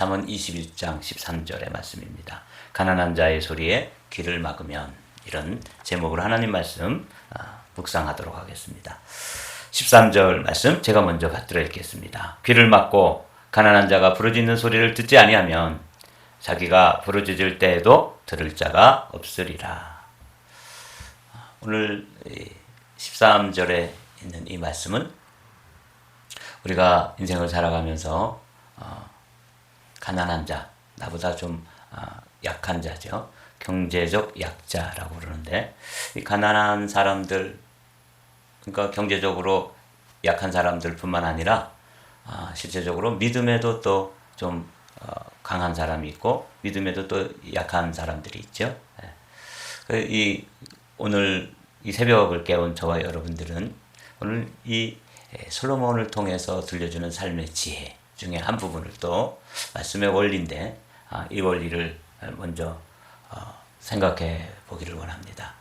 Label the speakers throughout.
Speaker 1: 잠언 21장 13절의 말씀입니다. 가난한 자의 소리에 귀를 막으면, 이런 제목으로 하나님 말씀 묵상하도록 하겠습니다. 13절 말씀 제가 먼저 받들어 읽겠습니다. 귀를 막고 가난한 자가 부르짖는 소리를 듣지 아니하면 자기가 부르짖을 때에도 들을 자가 없으리라. 오늘 13절에 있는 이 말씀은 우리가 인생을 살아가면서 가난한 자, 나보다 좀 약한 자죠. 경제적 약자라고 그러는데, 이 가난한 사람들, 그러니까 경제적으로 약한 사람들뿐만 아니라 실제적으로 믿음에도 또 좀 강한 사람이 있고 믿음에도 또 약한 사람들이 있죠. 오늘 이 새벽을 깨운 저와 여러분들은 오늘 이 솔로몬을 통해서 들려주는 삶의 지혜 중에 한 부분을 또 말씀의 원리인데, 이 원리를 먼저 생각해 보기를 원합니다.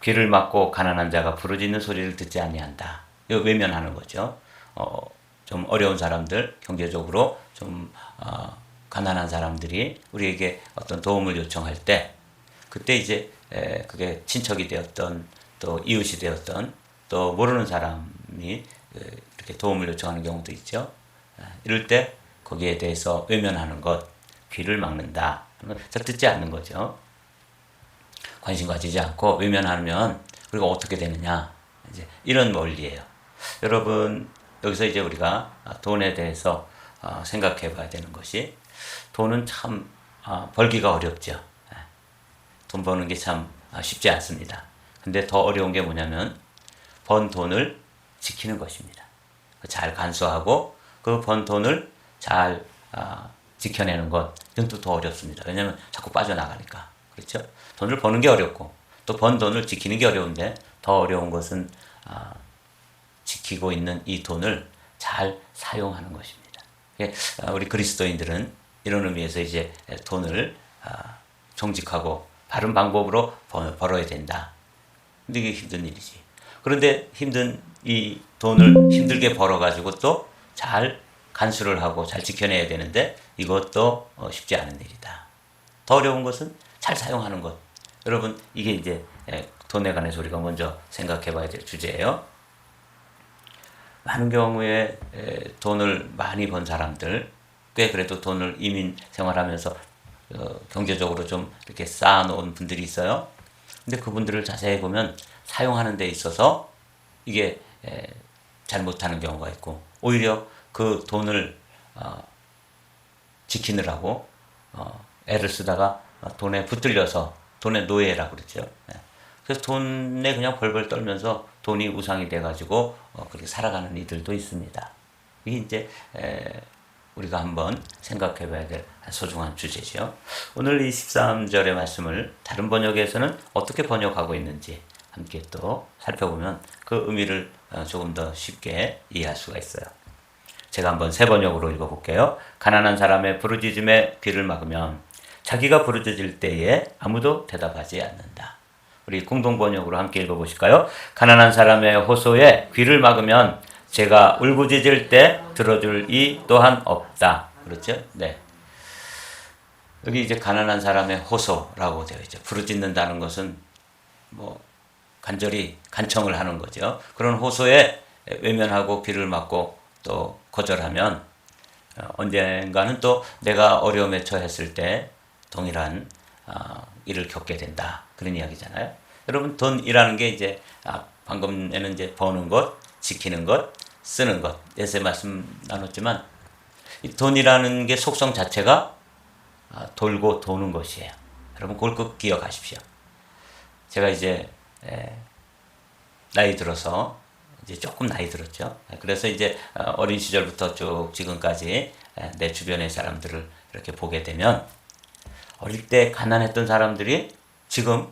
Speaker 1: 귀를 막고 가난한 자가 부르짖는 소리를 듣지 아니한다. 이거 외면하는 거죠. 좀 어려운 사람들, 경제적으로 좀 가난한 사람들이 우리에게 어떤 도움을 요청할 때, 그때 이제 그게 친척이 되었던, 또 이웃이 되었던, 또 모르는 사람이 이렇게 도움을 요청하는 경우도 있죠. 이럴 때 거기에 대해서 외면하는 것, 귀를 막는다. 듣지 않는 거죠. 관심 가지지 않고 외면하면 우리가 어떻게 되느냐, 이제 이런 원리예요. 여러분, 여기서 이제 우리가 돈에 대해서 생각해 봐야 되는 것이, 돈은 참 벌기가 어렵죠. 돈 버는 게 참 쉽지 않습니다. 근데 더 어려운 게 뭐냐면 번 돈을 지키는 것입니다. 잘 간수하고 그 번 돈을 잘 지켜내는 것, 이건 또 더 어렵습니다. 왜냐하면 자꾸 빠져나가니까. 그렇죠? 돈을 버는 게 어렵고 또 번 돈을 지키는 게 어려운데, 더 어려운 것은 지키고 있는 이 돈을 잘 사용하는 것입니다. 우리 그리스도인들은 이런 의미에서 이제 돈을 정직하고 바른 방법으로 벌어야 된다. 근데 이게 힘든 일이지. 그런데 힘든 이 돈을 힘들게 벌어가지고 또 잘 간수를 하고 잘 지켜내야 되는데, 이것도 쉽지 않은 일이다. 더 어려운 것은 잘 사용하는 것. 여러분, 이게 이제 돈에 관해서 우리가 먼저 생각해 봐야 될 주제예요. 많은 경우에 돈을 많이 번 사람들, 꽤 그래도 돈을 이민 생활하면서 경제적으로 좀 이렇게 쌓아놓은 분들이 있어요. 근데 그분들을 자세히 보면 사용하는 데 있어서 이게 잘 못하는 경우가 있고, 오히려 그 돈을 지키느라고 애를 쓰다가 돈에 붙들려서 돈의 노예라고 그러죠. 그래서 돈에 그냥 벌벌 떨면서 돈이 우상이 돼가지고 그렇게 살아가는 이들도 있습니다. 이게 이제 우리가 한번 생각해 봐야 될 소중한 주제죠. 오늘 이 13절의 말씀을 다른 번역에서는 어떻게 번역하고 있는지 함께 또 살펴보면 그 의미를 조금 더 쉽게 이해할 수가 있어요. 제가 한번 새 번역으로 읽어볼게요. 가난한 사람의 부르짖음에 귀를 막으면 자기가 부르짖을 때에 아무도 대답하지 않는다. 우리 공동번역으로 함께 읽어보실까요? 가난한 사람의 호소에 귀를 막으면 제가 울부짖을 때 들어줄 이 또한 없다. 그렇죠? 네. 여기 이제 가난한 사람의 호소라고 되어 있죠. 부르짖는다는 것은 뭐 간절히 간청을 하는 거죠. 그런 호소에 외면하고 귀를 막고 또 거절하면 언젠가는 또 내가 어려움에 처했을 때 동일한 일을 겪게 된다. 그런 이야기잖아요. 여러분, 돈이라는 게 이제 방금에는 이제 버는 것, 지키는 것, 쓰는 것, 예세 말씀 나눴지만, 이 돈이라는 게 속성 자체가 돌고 도는 것이에요. 여러분, 그걸 꼭 기억하십시오. 제가 이제 나이 들어서 이제 조금 나이 들었죠. 그래서 이제 어린 시절부터 쭉 지금까지 내 주변의 사람들을 이렇게 보게 되면, 어릴 때 가난했던 사람들이 지금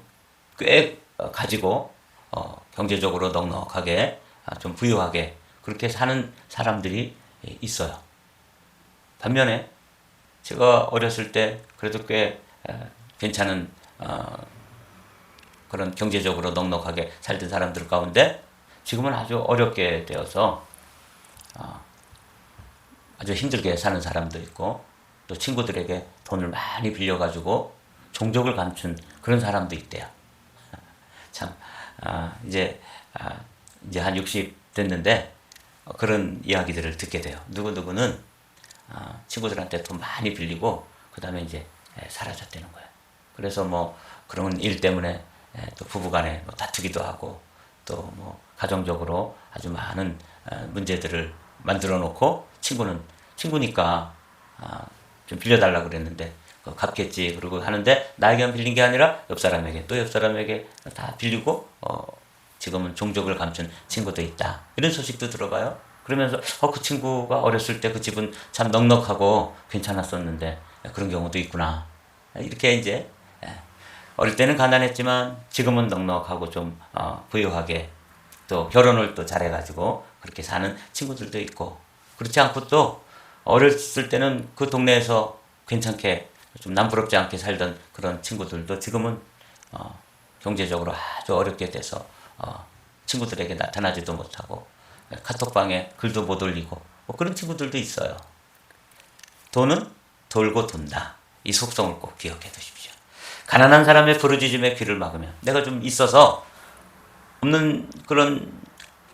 Speaker 1: 꽤 가지고 경제적으로 넉넉하게 좀 부유하게 그렇게 사는 사람들이 있어요. 반면에 제가 어렸을 때 그래도 꽤 괜찮은 그런 경제적으로 넉넉하게 살던 사람들 가운데 지금은 아주 어렵게 되어서 아주 힘들게 사는 사람도 있고 또 친구들에게 돈을 많이 빌려가지고 종족을 감춘 그런 사람도 있대요. 참 이제 한 60 됐는데 그런 이야기들을 듣게 돼요. 누구누구는 친구들한테 돈 많이 빌리고 그 다음에 이제 사라졌다는 거예요. 그래서 뭐 그런 일 때문에 또 부부간에 뭐 다투기도 하고 또 뭐 가정적으로 아주 많은 문제들을 만들어 놓고 친구는 친구니까 좀 빌려달라 그랬는데 갚겠지 그러고 하는데 나에게만 빌린 게 아니라 옆 사람에게 또 옆 사람에게 다 빌리고 지금은 종족을 감춘 친구도 있다. 이런 소식도 들어봐요. 그러면서 그 친구가 어렸을 때 그 집은 참 넉넉하고 괜찮았었는데 그런 경우도 있구나. 이렇게 이제 어릴 때는 가난했지만 지금은 넉넉하고 좀 부유하게 또 결혼을 또 잘해가지고 그렇게 사는 친구들도 있고 그렇지 않고 또 어렸을 때는 그 동네에서 괜찮게 좀 남부럽지 않게 살던 그런 친구들도 지금은 경제적으로 아주 어렵게 돼서 친구들에게 나타나지도 못하고 카톡방에 글도 못 올리고 뭐 그런 친구들도 있어요. 돈은 돌고 돈다. 이 속성을 꼭 기억해 두십시오. 가난한 사람의 부르짖음에 귀를 막으면 내가 좀 있어서 없는 그런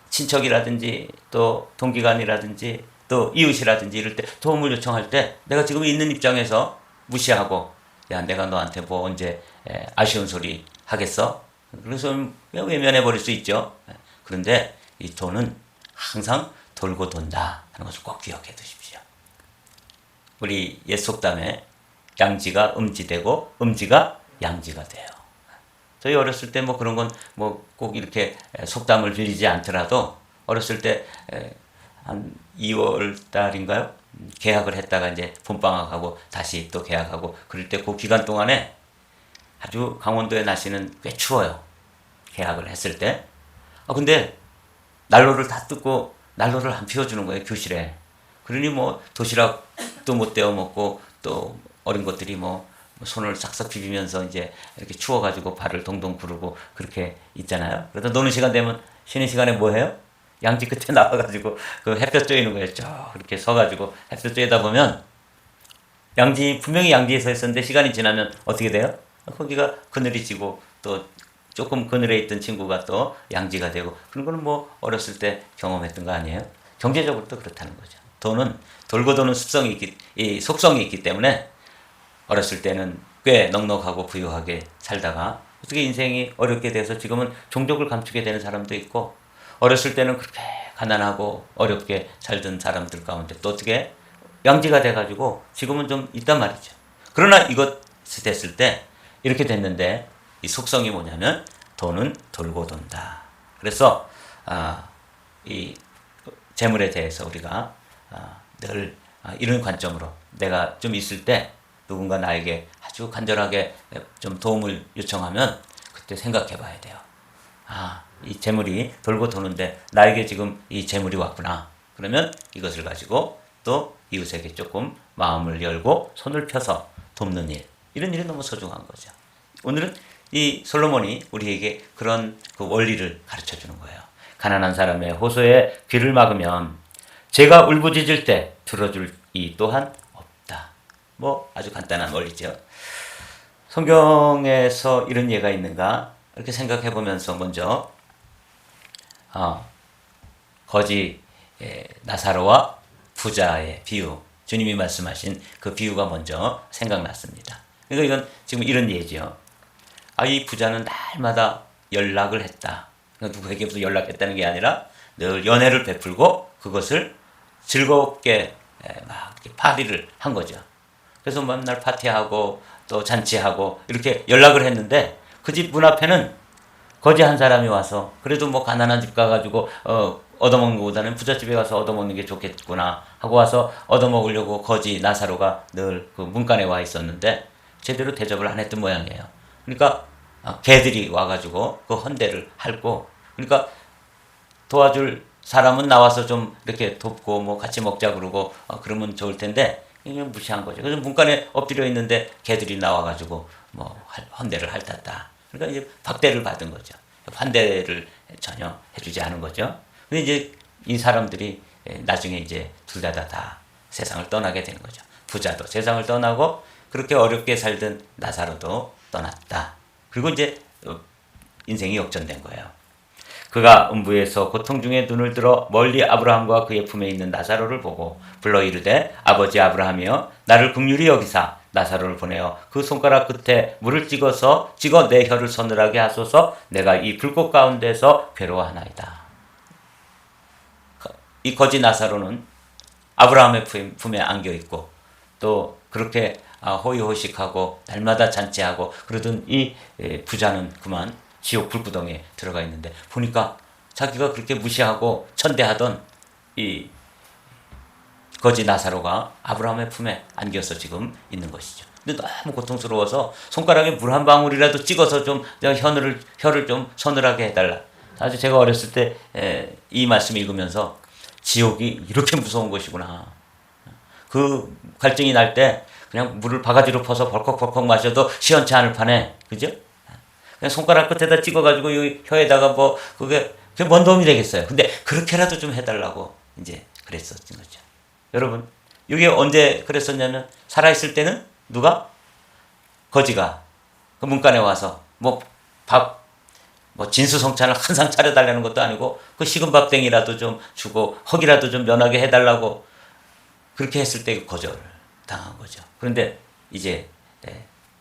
Speaker 1: 친척이라든지 또 동기간이라든지 또 이웃이라든지 이럴 때 도움을 요청할 때 내가 지금 있는 입장에서 무시하고 야 내가 너한테 뭐 언제 아쉬운 소리 하겠어? 그래서 그냥 외면해 버릴 수 있죠. 그런데 이 돈은 항상 돌고 돈다 하는 것을 꼭 기억해 두십시오. 우리 옛 속담에 양지가 음지되고 음지가 양지가 돼요. 저희 어렸을 때 뭐 그런 건 뭐 꼭 이렇게 속담을 빌리지 않더라도 어렸을 때 한 2월 달인가요? 계약을 했다가 이제 봄방학하고 다시 또 계약하고 그럴 때 그 기간 동안에 아주 강원도의 날씨는 꽤 추워요. 계약을 했을 때. 근데 난로를 다 뜯고 난로를 안 피워주는 거예요, 교실에. 그러니 뭐 도시락도 못 데워 먹고 또 어린 것들이 뭐 손을 싹싹 비비면서 이제 이렇게 추워가지고 발을 동동 구르고 그렇게 있잖아요. 그래서 노는 시간 되면 쉬는 시간에 뭐 해요? 양지 끝에 나와가지고 그 햇볕 쬐이는 거예요. 쭉 이렇게 서가지고 햇볕 쬐다 보면 분명히 양지에 서 있었는데 시간이 지나면 어떻게 돼요? 거기가 그늘이 지고 또 조금 그늘에 있던 친구가 또 양지가 되고 그런 거는 뭐 어렸을 때 경험했던 거 아니에요? 경제적으로도 그렇다는 거죠. 돈은 돌고 도는 이 속성이 있기 때문에 어렸을 때는 꽤 넉넉하고 부유하게 살다가 어떻게 인생이 어렵게 돼서 지금은 종족을 감추게 되는 사람도 있고 어렸을 때는 그렇게 가난하고 어렵게 살던 사람들 가운데 또 어떻게 양지가 돼가지고 지금은 좀 있단 말이죠. 그러나 이것이 됐을 때 이렇게 됐는데 이 속성이 뭐냐면 돈은 돌고 돈다. 그래서 이 재물에 대해서 우리가 늘 이런 관점으로 내가 좀 있을 때 누군가 나에게 아주 간절하게 좀 도움을 요청하면 그때 생각해 봐야 돼요. 이 재물이 돌고 도는데 나에게 지금 이 재물이 왔구나. 그러면 이것을 가지고 또 이웃에게 조금 마음을 열고 손을 펴서 돕는 일. 이런 일이 너무 소중한 거죠. 오늘은 이 솔로몬이 우리에게 그런 그 원리를 가르쳐 주는 거예요. 가난한 사람의 호소에 귀를 막으면 제가 울부짖을 때 들어줄 이 또한 없다. 뭐 아주 간단한 원리죠. 성경에서 이런 예가 있는가 이렇게 생각해 보면서 먼저 거지 나사로와 부자의 비유, 주님이 말씀하신 그 비유가 먼저 생각났습니다. 그러니까 이건 지금 이런 예죠. 이 부자는 날마다 연락을 했다. 누구에게 무슨 연락했다는 게 아니라 늘 연애를 베풀고 그것을 즐겁게 막 파티를 한 거죠. 그래서 맨날 파티하고 또 잔치하고 이렇게 연락을 했는데 그 집 문 앞에는 거지 한 사람이 와서 그래도 뭐 가난한 집 가가지고 얻어먹는 것보다는 부잣집에 가서 얻어먹는 게 좋겠구나 하고 와서 얻어먹으려고 거지 나사로가 늘 그 문간에 와 있었는데 제대로 대접을 안 했던 모양이에요. 그러니까 개들이 와가지고 그 헌대를 핥고 그러니까 도와줄 사람은 나와서 좀 이렇게 돕고 뭐 같이 먹자 그러고 그러면 좋을 텐데 그냥 무시한 거죠. 그래서 문간에 엎드려 있는데 개들이 나와가지고 뭐 헌대를 핥았다. 그러니까 이제 박대를 받은 거죠. 환대를 전혀 해주지 않은 거죠. 근데 이제 이 사람들이 나중에 이제 둘 다 세상을 떠나게 되는 거죠. 부자도 세상을 떠나고 그렇게 어렵게 살던 나사로도 떠났다. 그리고 이제 인생이 역전된 거예요. 그가 음부에서 고통 중에 눈을 들어 멀리 아브라함과 그의 품에 있는 나사로를 보고 불러 이르되 아버지 아브라함이여 나를 긍휼히 여기사 나사로를 보내어 그 손가락 끝에 물을 찍어 내 혀를 서늘하게 하소서. 내가 이 불꽃 가운데서 괴로워하나이다. 이 거지 나사로는 아브라함의 품에 안겨 있고 또 그렇게 호의호식하고 날마다 잔치하고 그러던 이 부자는 그만 지옥 불구덩이에 들어가 있는데 보니까 자기가 그렇게 무시하고 천대하던 이 거지 나사로가 아브라함의 품에 안겨서 지금 있는 것이죠. 근데 너무 고통스러워서 손가락에 물 한 방울이라도 찍어서 좀 혀를 좀 서늘하게 해달라. 사실 제가 어렸을 때 이 말씀 읽으면서 지옥이 이렇게 무서운 것이구나. 그 갈증이 날 때 그냥 물을 바가지로 퍼서 벌컥벌컥 마셔도 시원치 않을 판에, 그죠? 그냥 손가락 끝에다 찍어가지고 이 혀에다가 그게 뭔 도움이 되겠어요. 근데 그렇게라도 좀 해달라고 이제 그랬었던 거죠. 여러분, 이게 언제 그랬었냐면 살아있을 때는 누가? 거지가 그 문간에 와서 진수성찬을 한 상 차려달라는 것도 아니고 그 식은 밥땡이라도 좀 주고 허기라도 좀 면하게 해달라고 그렇게 했을 때 거절을 당한 거죠. 그런데 이제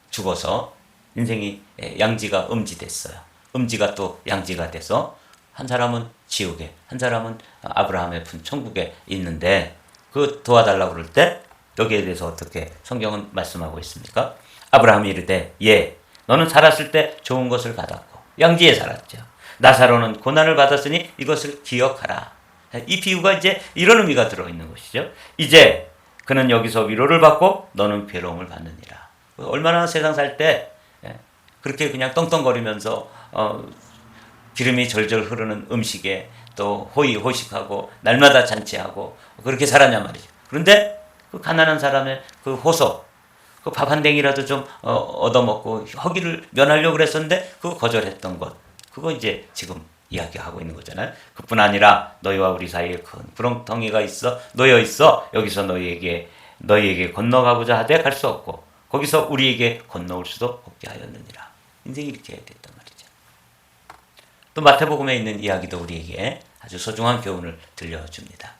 Speaker 1: 죽어서 인생이 양지가 음지됐어요. 음지가 또 양지가 돼서 한 사람은 지옥에, 한 사람은 아브라함의 품 천국에 있는데 그 도와달라고 그럴 때 여기에 대해서 어떻게 성경은 말씀하고 있습니까? 아브라함이 이르되 예, 너는 살았을 때 좋은 것을 받았고 양지에 살았죠. 나사로는 고난을 받았으니 이것을 기억하라. 이 비유가 이제 이런 의미가 들어있는 것이죠. 이제 그는 여기서 위로를 받고 너는 괴로움을 받느니라. 얼마나 세상 살 때 그렇게 그냥 떵떵거리면서 기름이 절절 흐르는 음식에 또 호의호식하고 날마다 잔치하고 그렇게 살았냐 말이죠. 그런데 그 가난한 사람의 그 호소, 그 밥 한 댕이라도 좀 얻어먹고 허기를 면하려고 그랬었는데 그거 거절했던 것, 그거 이제 지금 이야기하고 있는 거잖아요. 그뿐 아니라 너희와 우리 사이에 큰 구렁텅이가 놓여 있어 여기서 너희에게 건너가고자 하되 갈 수 없고 거기서 우리에게 건너올 수도 없게 하였느니라. 인생이 이렇게 됐단 말이죠. 또 마태복음에 있는 이야기도 우리에게 아주 소중한 교훈을 들려줍니다.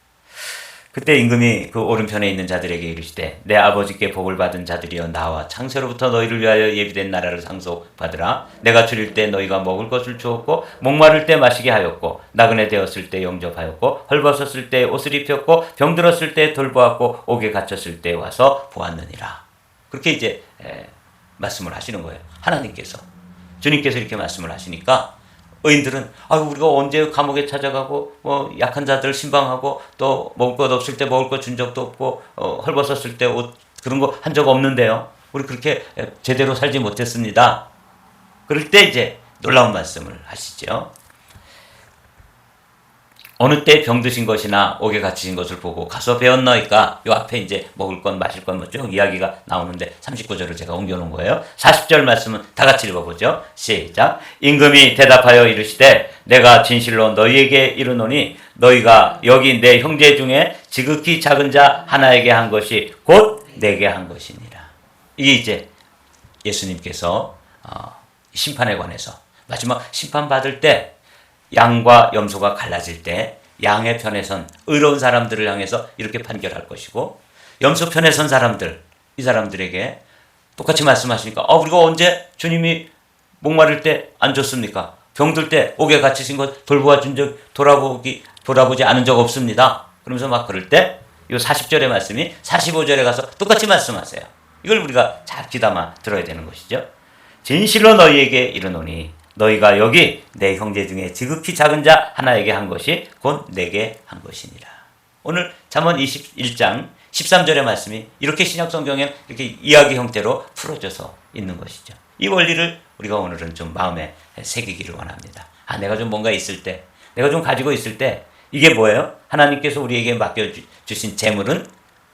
Speaker 1: 그때 임금이 그 오른편에 있는 자들에게 이르시되 내 아버지께 복을 받은 자들이여 나와 창세로부터 너희를 위하여 예비된 나라를 상속받으라. 내가 줄일 때 너희가 먹을 것을 주었고 목마를 때 마시게 하였고 나그네 되었을 때 영접하였고 헐벗었을 때 옷을 입혔고 병들었을 때 돌보았고 옥에 갇혔을 때 와서 보았느니라. 그렇게 이제 말씀을 하시는 거예요. 하나님께서, 주님께서 이렇게 말씀을 하시니까 의인들은 우리가 언제 감옥에 찾아가고 약한 자들 신방하고 또 먹을 것 없을 때 먹을 것 준 적도 없고 헐벗었을 때 옷 그런 거 한 적 없는데요. 우리 그렇게 제대로 살지 못했습니다. 그럴 때 이제 놀라운 말씀을 하시죠. 어느 때 병드신 것이나 옥에 갇히신 것을 보고 가서 배웠나이까. 요 앞에 이제 먹을 건 마실 건 쭉 이야기가 나오는데 39절을 제가 옮겨놓은 거예요. 40절 말씀은 다 같이 읽어보죠. 시작. 임금이 대답하여 이르시되 내가 진실로 너희에게 이르노니 너희가 여기 내 형제 중에 지극히 작은 자 하나에게 한 것이 곧 내게 한 것이니라. 이게 이제 예수님께서 심판에 관해서 마지막 심판받을 때 양과 염소가 갈라질 때 양의 편에 선 의로운 사람들을 향해서 이렇게 판결할 것이고 염소 편에 선 사람들, 이 사람들에게 똑같이 말씀하시니까 우리가 언제 주님이 목마를 때 안 줬습니까? 병들 때 옥에 갇히신 것 돌아보지 않은 적 없습니다. 그러면서 막 그럴 때 이 40절의 말씀이 45절에 가서 똑같이 말씀하세요. 이걸 우리가 잘 귀담아 들어야 되는 것이죠. 진실로 너희에게 이르노니 너희가 여기 내 형제 중에 지극히 작은 자 하나에게 한 것이 곧 내게 한 것이니라. 오늘 잠언 21장 13절의 말씀이 이렇게 신약성경에 이렇게 이야기 형태로 풀어져서 있는 것이죠. 이 원리를 우리가 오늘은 좀 마음에 새기기를 원합니다. 내가 좀 뭔가 있을 때, 내가 좀 가지고 있을 때 이게 뭐예요? 하나님께서 우리에게 맡겨주신 재물은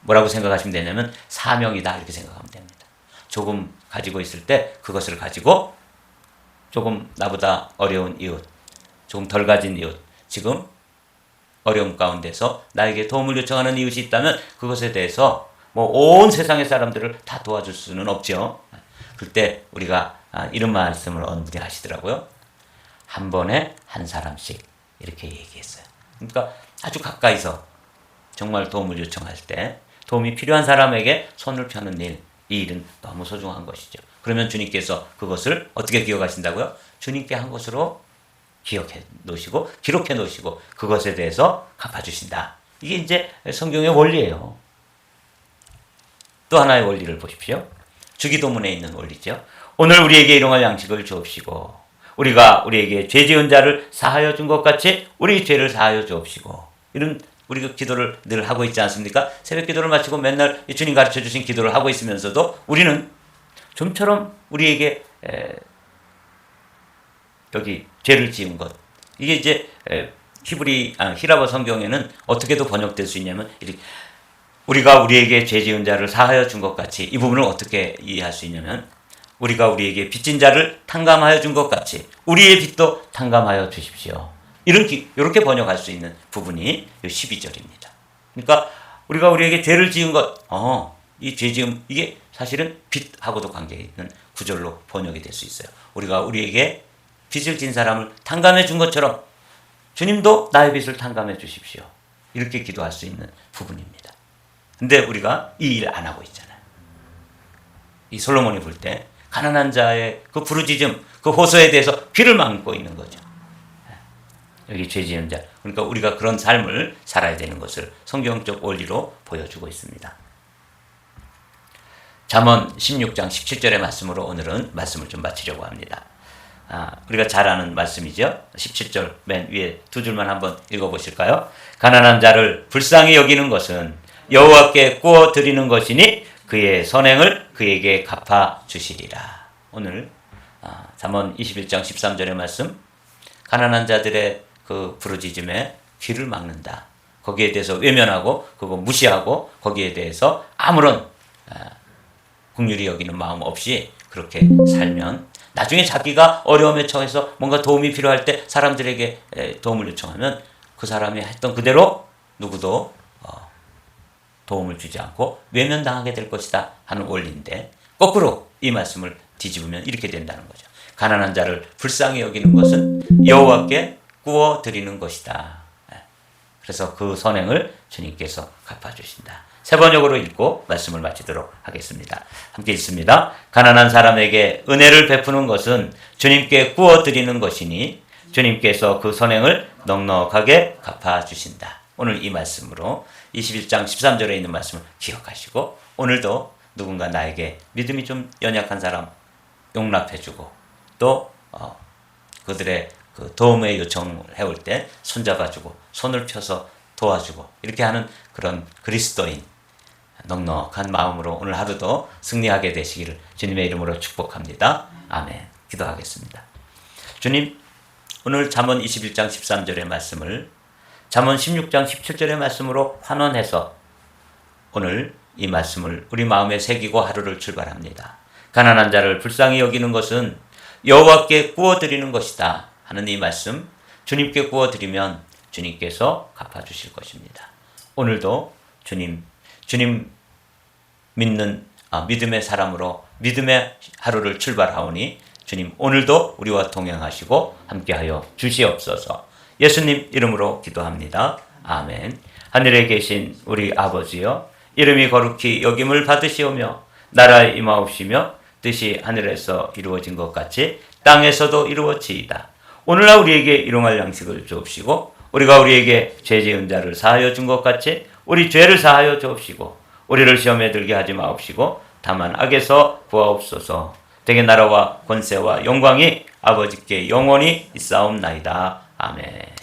Speaker 1: 뭐라고 생각하시면 되냐면 사명이다, 이렇게 생각하면 됩니다. 조금 가지고 있을 때 그것을 가지고 조금 나보다 어려운 이웃, 조금 덜 가진 이웃, 지금 어려움 가운데서 나에게 도움을 요청하는 이웃이 있다면 그것에 대해서 뭐 온 세상의 사람들을 다 도와줄 수는 없죠. 그때 우리가 이런 말씀을 언부리 하시더라고요. 한 번에 한 사람씩 이렇게 얘기했어요. 그러니까 아주 가까이서 정말 도움을 요청할 때 도움이 필요한 사람에게 손을 펴는 일, 이 일은 너무 소중한 것이죠. 그러면 주님께서 그것을 어떻게 기억하신다고요? 주님께 한 것으로 기억해 놓으시고 기록해 놓으시고 그것에 대해서 갚아주신다. 이게 이제 성경의 원리예요. 또 하나의 원리를 보십시오. 주기도문에 있는 원리죠. 오늘 우리에게 일용할 양식을 주옵시고 우리가 우리에게 죄 지은 자를 사하여 준 것 같이 우리 죄를 사하여 주옵시고 이런 우리가 기도를 늘 하고 있지 않습니까? 새벽 기도를 마치고 맨날 주님 가르쳐 주신 기도를 하고 있으면서도 우리는 좀처럼 우리에게 여기 죄를 지은 것 이게 이제 히브리어 성경에는 어떻게도 번역될 수 있냐면 이렇게 우리가 우리에게 죄 지은 자를 사하여 준 것 같이 이 부분을 어떻게 이해할 수 있냐면 우리가 우리에게 빚진 자를 탕감하여 준 것 같이 우리의 빚도 탕감하여 주십시오. 이렇게 번역할 수 있는 부분이 12절입니다. 그러니까 우리가 우리에게 죄를 지은 것, 이 죄 지음 이게 사실은 빚하고도 관계 있는 구절로 번역이 될 수 있어요. 우리가 우리에게 빚을 진 사람을 탕감해 준 것처럼 주님도 나의 빚을 탕감해 주십시오. 이렇게 기도할 수 있는 부분입니다. 근데 우리가 이 일 안 하고 있잖아요. 이 솔로몬이 볼 때 가난한 자의 그 부르짖음, 그 호소에 대해서 귀를 막고 있는 거죠. 여기 죄 지은 자. 그러니까 우리가 그런 삶을 살아야 되는 것을 성경적 원리로 보여주고 있습니다. 잠언 16장 17절의 말씀으로 오늘은 말씀을 좀 마치려고 합니다. 우리가 잘 아는 말씀이죠. 17절 맨 위에 두 줄만 한번 읽어보실까요? 가난한 자를 불쌍히 여기는 것은 여호와께 구워 드리는 것이니 그의 선행을 그에게 갚아 주시리라. 오늘 잠언 21장 13절의 말씀 가난한 자들의 그 부르짖음에 귀를 막는다. 거기에 대해서 외면하고 그거 무시하고 거기에 대해서 아무런 긍휼히 여기는 마음 없이 그렇게 살면 나중에 자기가 어려움에 처해서 뭔가 도움이 필요할 때 사람들에게 도움을 요청하면 그 사람이 했던 그대로 누구도 도움을 주지 않고 외면당하게 될 것이다 하는 원리인데 거꾸로 이 말씀을 뒤집으면 이렇게 된다는 거죠. 가난한 자를 불쌍히 여기는 것은 여호와께 구워 드리는 것이다. 그래서 그 선행을 주님께서 갚아주신다. 세 번역으로 읽고 말씀을 마치도록 하겠습니다. 함께 읽습니다. 가난한 사람에게 은혜를 베푸는 것은 주님께 구워 드리는 것이니 주님께서 그 선행을 넉넉하게 갚아주신다. 오늘 이 말씀으로 21장 13절에 있는 말씀을 기억하시고 오늘도 누군가 나에게 믿음이 좀 연약한 사람 용납해주고 또 그들의 그 도움의 요청을 해올 때 손잡아주고 손을 펴서 도와주고 이렇게 하는 그런 그리스도인 넉넉한 마음으로 오늘 하루도 승리하게 되시기를 주님의 이름으로 축복합니다. 아멘. 기도하겠습니다. 주님, 오늘 잠언 21장 13절의 말씀을 잠언 16장 17절의 말씀으로 환원해서 오늘 이 말씀을 우리 마음에 새기고 하루를 출발합니다. 가난한 자를 불쌍히 여기는 것은 여호와께 구워드리는 것이다 하는 이 말씀 주님께 구워드리면 주님께서 갚아주실 것입니다. 오늘도 주님 믿는 믿음의 사람으로 믿음의 하루를 출발하오니 주님 오늘도 우리와 동행하시고 함께하여 주시옵소서. 예수님 이름으로 기도합니다. 아멘. 하늘에 계신 우리 아버지여 이름이 거룩히 여김을 받으시오며 나라에 임하옵시며 뜻이 하늘에서 이루어진 것 같이 땅에서도 이루어지이다. 오늘날 우리에게 일용할 양식을 주옵시고 우리가 우리에게 죄 지은 자를 사하여 준 것 같이 우리 죄를 사하여 주옵시고 우리를 시험에 들게 하지 마옵시고 다만 악에서 구하옵소서. 대개 나라와 권세와 영광이 아버지께 영원히 있사옵나이다. 아멘.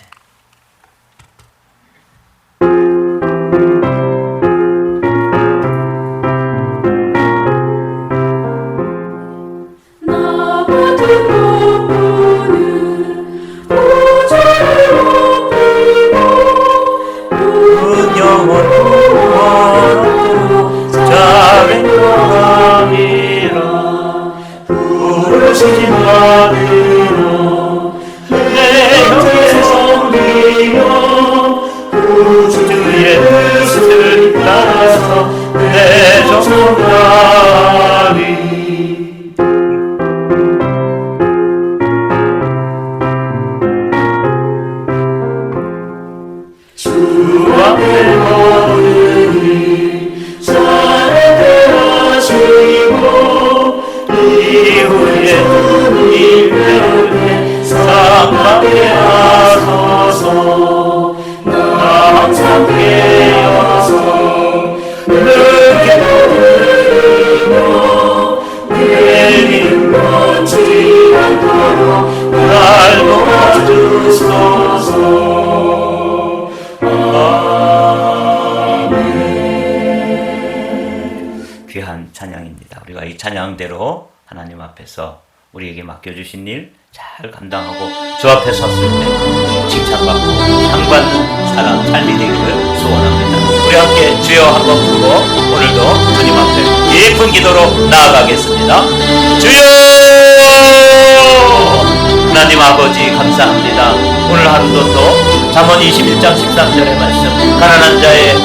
Speaker 1: 강하게 하소서. 나 항상 깨어서 늦게 부르며 내림 놓지 않도록 날 도와주소서. 아멘. 귀한 찬양입니다. 우리가 이 찬양대로 하나님 앞에서 우리에게 맡겨주신 일 잘 감당하고 주 앞에 섰을 때 칭찬받고 상받는 사람 삶이 되기를 소원합니다. 우리 함께 주여 한번 부르고 오늘도 주님 앞에 예쁜 기도로 나아가겠습니다. 주여! 하나님 아버지 감사합니다. 오늘 하루도 또 잠언 21장 13절의 말씀 가난한 자의